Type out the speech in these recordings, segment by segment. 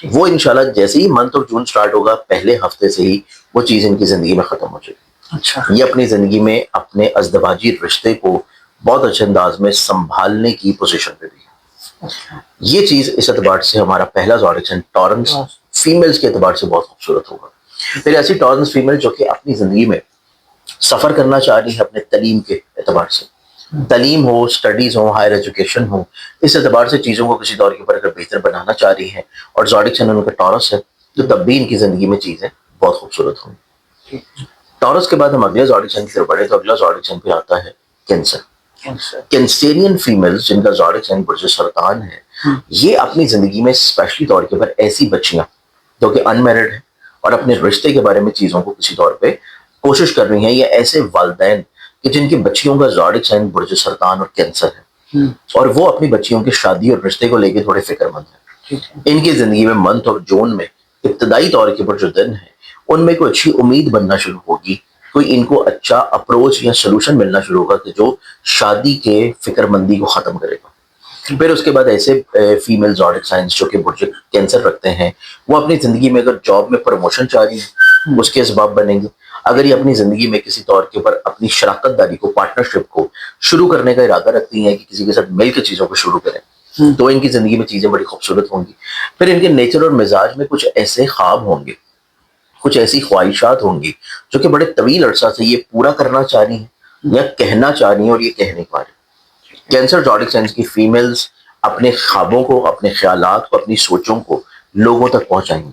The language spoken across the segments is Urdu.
وہ انشاءاللہ جیسے ہی منتھ آف جون سٹارٹ ہوگا پہلے ہفتے سے ہی وہ چیز ان کی زندگی میں ختم ہو جائے گی. اچھا. یہ اپنی زندگی میں اپنے ازدواجی رشتے کو بہت اچھے انداز میں سنبھالنے کی پوزیشن پہ بھی ہے. یہ چیز اس اعتبار سے ہمارا پہلا زوڈک سائن ٹورنس فیمیلز کے اعتبار سے بہت خوبصورت ہوگا. پھر ایسی ٹورنس فیمیل جو کہ اپنی زندگی میں سفر کرنا چاہ رہی ہے اپنے تعلیم کے اعتبار سے, تعلیم ہو, اسٹڈیز ہو, ہائر ایجوکیشن ہو, اس اعتبار سے چیزوں کو کسی دور کے اوپر اگر بہتر بنانا چاہ رہی ہیں اور زوڈک سائن ان کا ٹورس ہے تو تب بھی ان کی زندگی میں چیزیں بہت خوبصورت ہوں گی. ٹورس کے بعد ہم اگلے زوڈک سائن کی طرف بڑھے تو اگلا زوڈک سائن پہ آتا ہے کینسر. کینسرین فیمیلز جن کا زوڈک سائن برج سرطان ہے, یہ اپنی زندگی میں اسپیشلی طور کے اوپر ایسی بچیاں جو کہ ان میرڈ ہیں اور اپنے رشتے کے بارے میں چیزوں کو کسی طور پہ کوشش کر رہی ہیں, یا ایسے والدین کہ جن کی بچیوں کا زوڈک سائن برج سرطان اور کینسر ہے اور وہ اپنی بچیوں کی شادی اور رشتے کو لے کے تھوڑے فکر مند ہیں. ان کی زندگی میں منتھ آف جون میں ابتدائی طور کے اوپر جو دن ہے ان میں کوئی اچھی امید بننا شروع ہوگی, کوئی ان کو اچھا اپروچ یا سلوشن ملنا شروع ہوگا کہ جو شادی کے فکر مندی کو ختم کرے گا. پھر اس کے بعد ایسے فیمیل زوڈک سائنس جو کہ برج کینسر رکھتے ہیں وہ اپنی زندگی میں اگر جاب میں پروموشن چاہ رہی ہیں اس کے اسباب بنیں گے. اگر یہ اپنی زندگی میں کسی طور کے اوپر اپنی شراکت داری کو, پارٹنرشپ کو شروع کرنے کا ارادہ رکھتی ہیں کہ کسی کے ساتھ مل کے چیزوں کو شروع کریں تو ان کی زندگی میں چیزیں بڑی خوبصورت ہوں گی. پھر ان کے نیچر اور مزاج میں کچھ ایسے خواب ہوں گے, کچھ ایسی خواہشات ہوں گی جو کہ بڑے طویل عرصہ سے یہ پورا کرنا چاہ رہی ہیں یا کہنا چاہ رہی ہیں اور یہ کہہ نہیں پا رہی. کینسر زوڈک سائنس کی فیمیلز اپنے خوابوں کو, اپنے خیالات کو, اپنی سوچوں کو لوگوں تک پہنچائیں گی.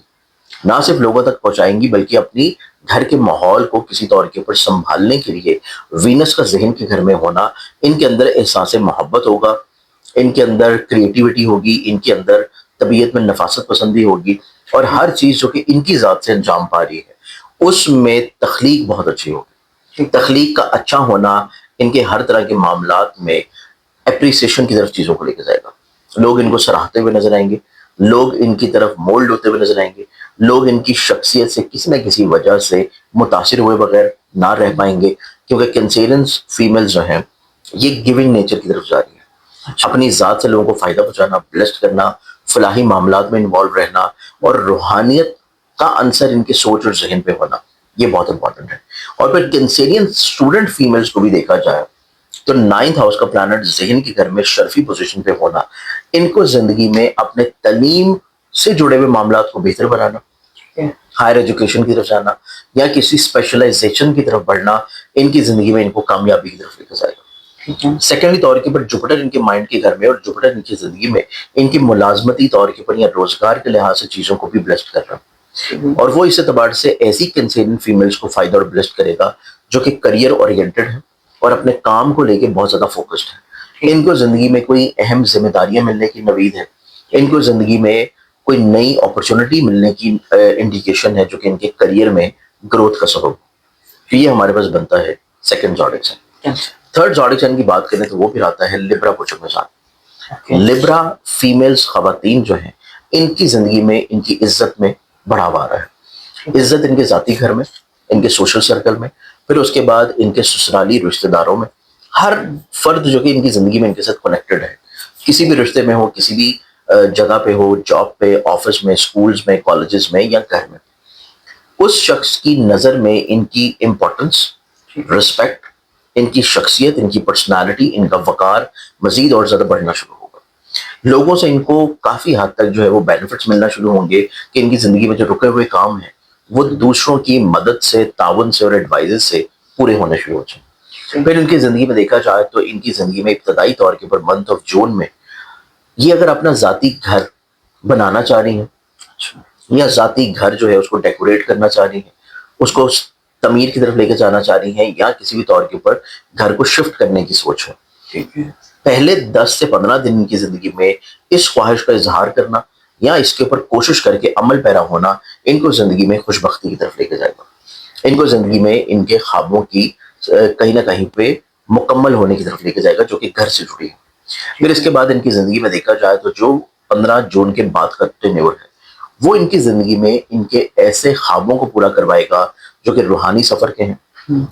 نہ صرف لوگوں تک پہنچائیں گی بلکہ اپنی گھر کے ماحول کو کسی طور کے اوپر سنبھالنے کے لیے وینس کا ذہن کے گھر میں ہونا, ان کے اندر احساس محبت ہوگا, ان کے اندر کریٹیوٹی ہوگی, ان کے اندر طبیعت میں نفاست پسندی ہوگی اور ہر چیز جو کہ ان کی ذات سے انجام پا رہی ہے اس میں تخلیق بہت اچھی ہوگی. تخلیق کا اچھا ہونا ان کے ہر طرح کے معاملات میں اپریسیشن کی طرف چیزوں کو لے کے جائے گا. لوگ ان کو سراہتے ہوئے نظر آئیں گے, لوگ ان کی طرف مولڈ ہوتے ہوئے نظر آئیں گے, لوگ ان کی شخصیت سے کسی نہ کسی وجہ سے متاثر ہوئے بغیر نہ رہ پائیں گے, کیونکہ کینسیرینس فیمیل جو ہیں یہ گیونگ نیچر کی طرف جا رہی ہیں. اپنی ذات سے لوگوں کو فائدہ پہنچانا, بلیسڈ کرنا, فلاحی معاملات میں انوالو رہنا اور روحانیت کا عنصر ان کے سوچ اور ذہن پہ ہونا, یہ بہت امپورٹنٹ ہے. اور پھر کینسیرین اسٹوڈنٹ فیمیلز کو بھی دیکھا جائے تو 9th ہاؤس کا پلانٹ ذہن کے گھر میں شرفی پوزیشن پہ ہونا ان کو زندگی میں اپنے تعلیم سے جڑے ہوئے معاملات کو بہتر بنانا, ہائر ایجوکیشن کی طرف جانا یا کسی اسپیشلائزیشن کی طرف بڑھنا ان کی زندگی میں ان کو کامیابی کی طرف لے کے جائے گا. سیکنڈلی طور کے اوپر جوپیٹر ان کے مائنڈ کے گھر میں اور جوپیٹر ان کی زندگی میں ان کی ملازمتی طور کے اوپر یا روزگار کے لحاظ سے چیزوں کو بھی بلیسڈ کر رہا ہے. اور وہ اس اعتبار سے ایسی کینسیرین فیمیلز کو فائدہ اور بلیسڈ کرے گا جو کہ کریئر اورینٹڈ ہے اور اپنے کام کو لے کے بہت زیادہ فوکسڈ ہے. ان کو زندگی میں کوئی اہم ذمہ داریاں ملنے کی نوید ہے, ان کو زندگی میں کوئی نئی اپرچونٹی ملنے کی انڈیکیشن ہے جو کہ ان کے کریئر میں گروتھ کا سبب. تو یہ ہمارے پاس بنتا ہے second zodiac sign. Third zodiac sign کی بات کریں تو وہ پھر آتا ہے لبرا برج کے ساتھ. لبرا فیمیلز خواتین جو ہیں ان کی زندگی میں ان کی عزت میں بڑھاوا آ رہا ہے. عزت ان کے ذاتی گھر میں, ان کے سوشل سرکل میں, پھر اس کے بعد ان کے سسرالی رشتہ داروں میں. ہر فرد جو کہ ان کی زندگی میں ان کے ساتھ کنیکٹڈ ہے, کسی بھی رشتے میں ہو, کسی بھی جگہ پہ ہو, جاب پہ, آفس میں, سکولز میں, کالجز میں یا گھر میں, اس شخص کی نظر میں ان کی امپورٹنس, رسپیکٹ, ان کی شخصیت, ان کی پرسنالٹی, ان کا وقار مزید اور زیادہ بڑھنا شروع ہوگا. لوگوں سے ان کو کافی حد تک جو ہے وہ بینیفٹس ملنا شروع ہوں گے کہ ان کی زندگی میں جو رکے ہوئے کام ہیں وہ دوسروں کی مدد سے, تعاون سے اور ایڈوائز سے پورے ہونے شروع ہو جائیں. پھر ان کی زندگی میں دیکھا جائے تو ان کی زندگی میں ابتدائی طور کے اوپر منتھ آف جون میں یہ اگر اپنا ذاتی گھر بنانا چاہ رہی ہیں یا ذاتی گھر جو ہے اس کو ڈیکوریٹ کرنا چاہ رہی ہیں, اس کو تعمیر کی طرف لے کے جانا چاہ رہی ہیں یا کسی بھی طور کے اوپر گھر کو شفٹ کرنے کی سوچ ہے, پہلے 10 سے 15 دن کی زندگی میں اس خواہش کا اظہار کرنا یا اس کے اوپر کوشش کر کے عمل پیرا ہونا ان کو زندگی میں خوش بختی کی طرف لے کے جائے گا. ان کو زندگی میں ان کے خوابوں کی کہیں نہ کہیں پہ مکمل ہونے کی طرف لے کے جائے گا جو کہ گھر سے جڑی ہے. پھر اس کے بعد ان کی زندگی میں دیکھا جائے تو جو 15 جون کے بعد کا ٹینیور ہے وہ ان کی زندگی میں ان کے ایسے خوابوں کو پورا کروائے گا جو کہ روحانی سفر کے ہیں,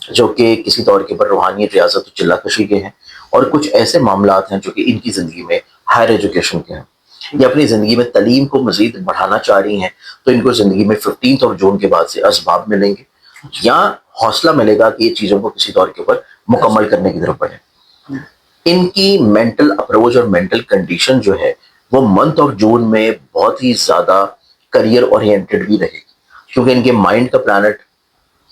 جو کہ کسی طور کے اوپر روحانی ریاضت و چلہ کشی کے ہیں, اور کچھ ایسے معاملات ہیں جو کہ ان کی زندگی میں ہائر ایجوکیشن کے ہیں. یا اپنی زندگی میں تعلیم کو مزید بڑھانا چاہ رہی ہیں تو ان کو زندگی میں 15 جون کے بعد سے اسباب ملیں گے یا حوصلہ ملے گا کہ یہ چیزوں کو کسی طور کے اوپر مکمل کرنے کی طرف بڑھیں. ان کی مینٹل اپروچ اور مینٹل کنڈیشن جو ہے وہ منتھ آف جون میں بہت ہی زیادہ کریئر اورینٹڈ بھی رہے گی، کیونکہ ان کے مائنڈ کا پلانٹ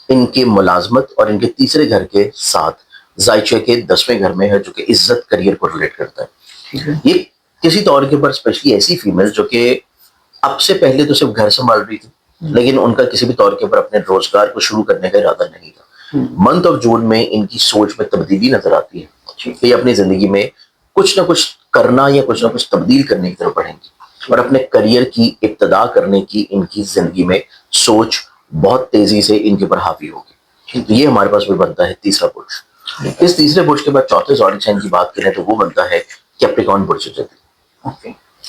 ان کے ملازمت اور ان کے تیسرے گھر کے ساتھ زائچے کے 10ویں گھر میں ہے، جو کہ عزت کریئر کو ریلیٹ کرتا ہے. یہ کسی طور کے اوپر اسپیشلی ایسی فیمیل جو کہ اب سے پہلے تو صرف گھر سنبھال رہی تھی، لیکن ان کا کسی بھی طور کے اوپر اپنے روزگار کو شروع کرنے کا ارادہ نہیں تھا. منتھ آف جون میں ان کی سوچ میں تبدیلی نظر آتی ہے کہ یہ اپنی زندگی میں کچھ نہ کچھ کرنا یا کچھ نہ کچھ تبدیل کرنے کی طرف بڑھیں گی، اور اپنے کریئر کی ابتدا کرنے کی ان کی زندگی میں سوچ بہت تیزی سے ان کے اوپر حاوی ہوگی. تو یہ ہمارے پاس بھی بنتا ہے تیسرا برج. اس تیسرے برج کے بعد چوتھے زوڈک سائن کی بات کریں تو وہ بنتا ہے کیپریکارن برج.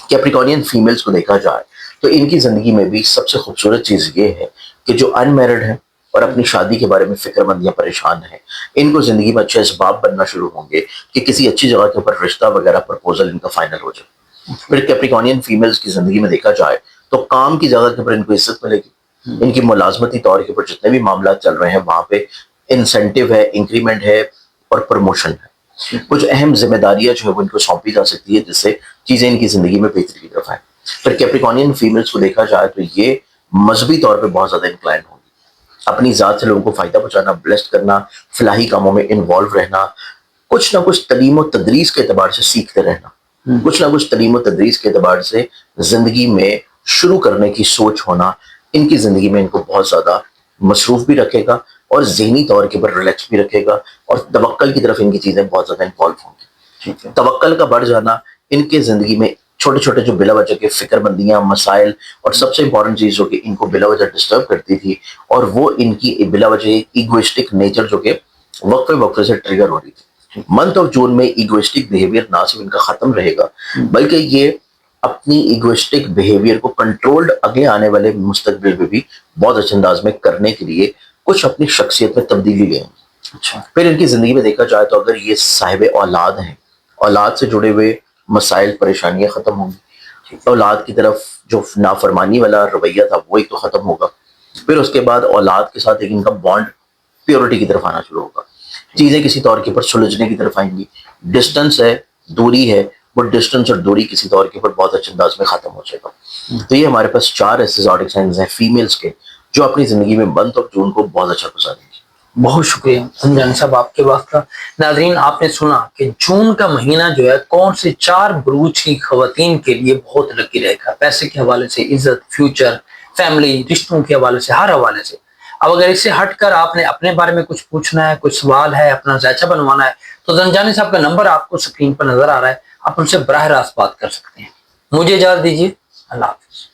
کیپریکارنین فیمیلز کو دیکھا جائے تو ان کی زندگی میں بھی سب سے خوبصورت چیز یہ ہے کہ جو ان میرڈ ہیں اور اپنی شادی کے بارے میں فکر مند یا پریشان ہیں، ان کو زندگی میں اچھے اسباب بننا شروع ہوں گے کہ کسی اچھی جگہ کے اوپر رشتہ وغیرہ پرپوزل ان کا فائنل ہو جائے. پھر کیپریکارنین فیمیلز کی زندگی میں دیکھا جائے تو کام کی جگہ کے اوپر ان کو عزت ملے گی. ان کی ملازمتی طور کے اوپر جتنے بھی معاملات چل رہے ہیں وہاں پہ انسینٹیو ہے، انکریمنٹ ہے اور پروموشن ہے. کچھ اہم ذمہ داریاں جو ہے وہ ان کو سونپی جا سکتی ہے، جس سے چیزیں ان کی زندگی میں بہتری کی طرف آئیں. پھر کیپریکارنین فیمیلز کو دیکھا جائے تو یہ مذہبی طور پہ بہت زیادہ انکلائن ہوں گی، اپنی ذات سے لوگوں کو فائدہ پہنچانا، بلیسڈ کرنا، فلاحی کاموں میں انوالو رہنا، کچھ نہ کچھ تعلیم و تدریس کے اعتبار سے سیکھتے رہنا، کچھ نہ کچھ تعلیم و تدریس کے اعتبار سے زندگی میں شروع کرنے کی سوچ ہونا ان کی زندگی میں ان کو بہت زیادہ مصروف بھی رکھے گا اور ذہنی طور کے اوپر ریلیکس بھی رکھے گا، اور توکل کی طرف ان کی چیزیں بہت زیادہ انوالو ہوں گی. توکل کا بڑھ جانا ان کے زندگی میں چھوٹے چھوٹے جو بلا وجہ کے فکر مندیاں، مسائل، اور سب سے امپورٹنٹ چیز جو کہ ان کو بلا وجہ ڈسٹرب کرتی تھی، اور وہ ان کی بلا وجہ ایگوئسٹک نیچر جو کہ وقفے وقفے سے ٹریگر ہو رہی تھی. منتھ آف جون میں ایگوئسٹک بیہیویئر نہ صرف ان کا ختم رہے گا بلکہ یہ اپنی ایگوئسٹک بیہیویئر کو کنٹرولڈ آگے آنے والے مستقبل میں بھی بہت اچھے انداز میں کرنے کے لیے کچھ اپنی شخصیت میں تبدیلی لیں گے. پھر ان کی زندگی میں دیکھا جائے تو اگر یہ صاحب اولاد ہیں، اولاد سے جڑے ہوئے مسائل پریشانیاں ختم ہوں گی، اولاد کی طرف جو نافرمانی والا رویہ تھا وہ ایک تو ختم ہوگا. پھر اس کے بعد اولاد کے ساتھ ایک ان کا بانڈ پیورٹی کی طرف آنا شروع ہوگا، چیزیں کسی طور کے اوپر سلجھنے کی طرف آئیں گی. ڈسٹنس ہے، دوری ہے، وہ ڈسٹنس اور دوری کسی طور کے اوپر بہت اچھے انداز میں ختم ہو جائے گا. تو یہ ہمارے پاس 4 ایسے زوڈک سائنز ہیں فیمیلز کے جو اپنی زندگی میں منتھ آف جون کو بہت اچھا گزاریں گے. بہت شکریہ سنجانی صاحب آپ کے وقت کا. ناظرین آپ نے سنا کہ جون کا مہینہ جو ہے کون سے 4 بروج کی خواتین کے لیے بہت لکی رہے گا، پیسے کے حوالے سے، عزت، فیوچر، فیملی، رشتوں کے حوالے سے، ہر حوالے سے. اب اگر اس سے ہٹ کر آپ نے اپنے بارے میں کچھ پوچھنا ہے، کوئی سوال ہے، اپنا ذائچہ بنوانا ہے، تو زنجانی صاحب کا نمبر آپ کو سکرین پر نظر آ رہا ہے، آپ ان سے براہ راست بات کر سکتے ہیں. مجھے اجازت دیجیے، اللہ حافظ.